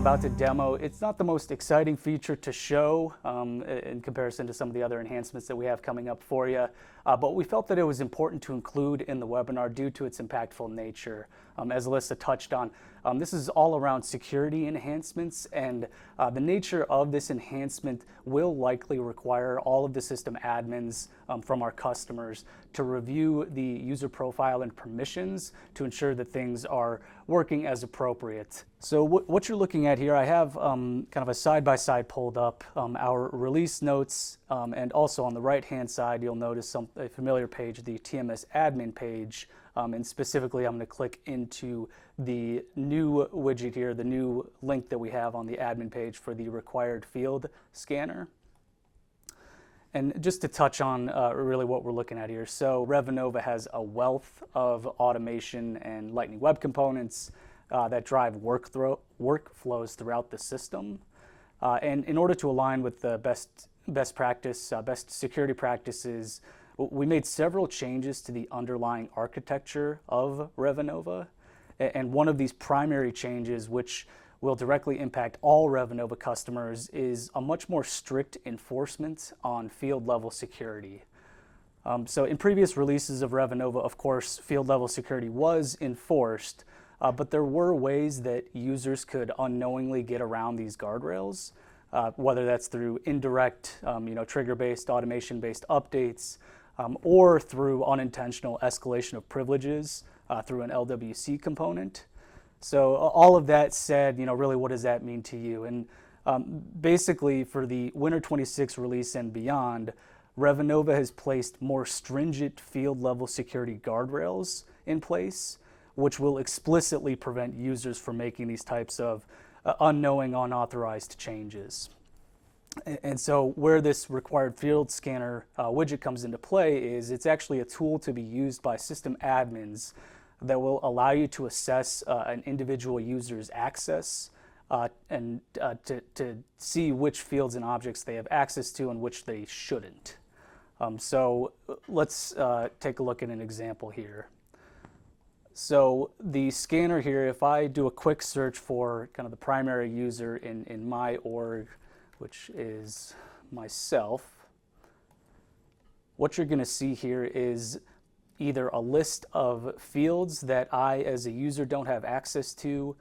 about to demo, it's not the most exciting feature to show in comparison to some of the other enhancements that we have coming up for you, but we felt that it was important to include in the webinar due to its impactful nature. As Alyssa touched on, this is all around security enhancements, and the nature of this enhancement will likely require all of the system admins from our customers to review the user profile and permissions to ensure that things are working as appropriate. So what you're looking at here, I have kind of a side-by-side pulled up, our release notes, and also on the right-hand side, you'll notice a familiar page, the TMS admin page. And specifically, I'm going to click into the new widget here, the new link that we have on the admin page for the required field scanner. And just to touch on really what we're looking at here. So Revenova has a wealth of automation and Lightning Web Components that drive workflows throughout the system. And in order to align with the best practice, best security practices, we made several changes to the underlying architecture of Revenova, and one of these primary changes, which will directly impact all Revenova customers, is a much more strict enforcement on field-level security. So in previous releases of Revenova, of course, field-level security was enforced, but there were ways that users could unknowingly get around these guardrails, whether that's through indirect, trigger-based, automation-based updates, or through unintentional escalation of privileges through an LWC component. So all of that said, really what does that mean to you? And basically for the Winter 26 release and beyond, Revenova has placed more stringent field level security guardrails in place, which will explicitly prevent users from making these types of unknowing, unauthorized changes. And so where this required field scanner widget comes into play is it's actually a tool to be used by system admins that will allow you to assess an individual user's access and to see which fields and objects they have access to and which they shouldn't. So let's take a look at an example here. So the scanner here, if I do a quick search for kind of the primary user in my org, which is myself, what you're going to see here is either a list of fields that I as a user don't have access to,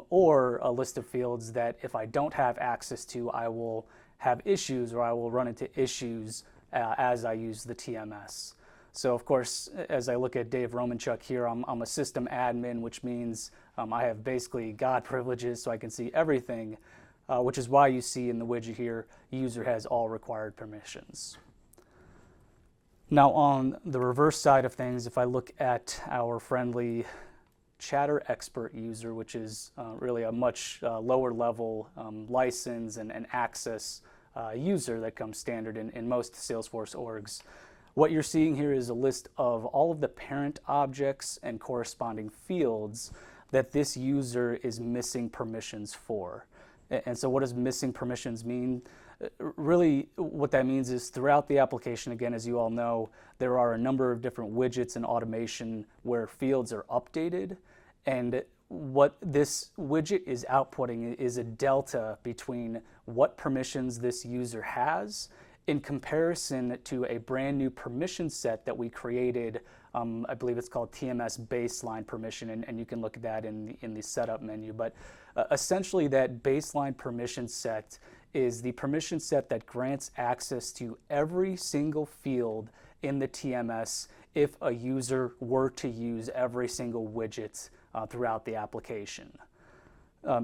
or a list of fields that if I don't have access to, I will have issues or I will run into issues as I use the TMS. So of course, as I look at Dave Romanchuk here, I'm a system admin, which means I have basically God privileges so I can see everything. Which is why you see in the widget here, user has all required permissions. Now on the reverse side of things, if I look at our friendly Chatter Expert user, which is really a much lower level license and access user that comes standard in most Salesforce orgs, what you're seeing here is a list of all of the parent objects and corresponding fields that this user is missing permissions for. And so what does missing permissions mean? Really what that means is throughout the application, again, as you all know, there are a number of different widgets and automation where fields are updated. And what this widget is outputting is a delta between what permissions this user has in comparison to a brand new permission set that we created. I believe it's called TMS baseline permission, and you can look at that in the setup menu. But essentially that baseline permission set is the permission set that grants access to every single field in the TMS if a user were to use every single widget throughout the application.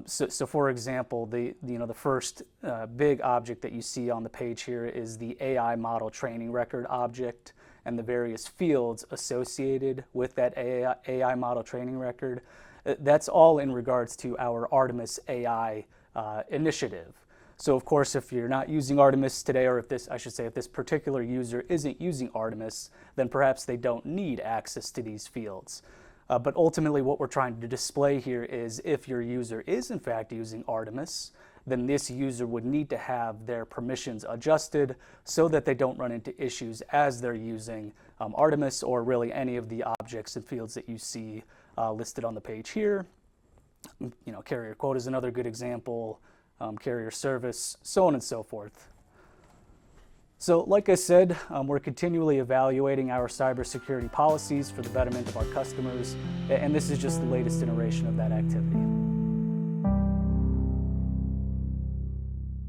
So for example, the first big object that you see on the page here is the AI model training record object and the various fields associated with that AI model training record. That's all in regards to our Artemis AI initiative. So of course, if you're not using Artemis today, or if this particular user isn't using Artemis, then perhaps they don't need access to these fields. But ultimately what we're trying to display here is if your user is in fact using Artemis, then this user would need to have their permissions adjusted so that they don't run into issues as they're using Artemis or really any of the objects and fields that you see listed on the page here. Carrier quote is another good example, carrier service, so on and so forth. So like I said, we're continually evaluating our cybersecurity policies for the betterment of our customers, and this is just the latest iteration of that activity.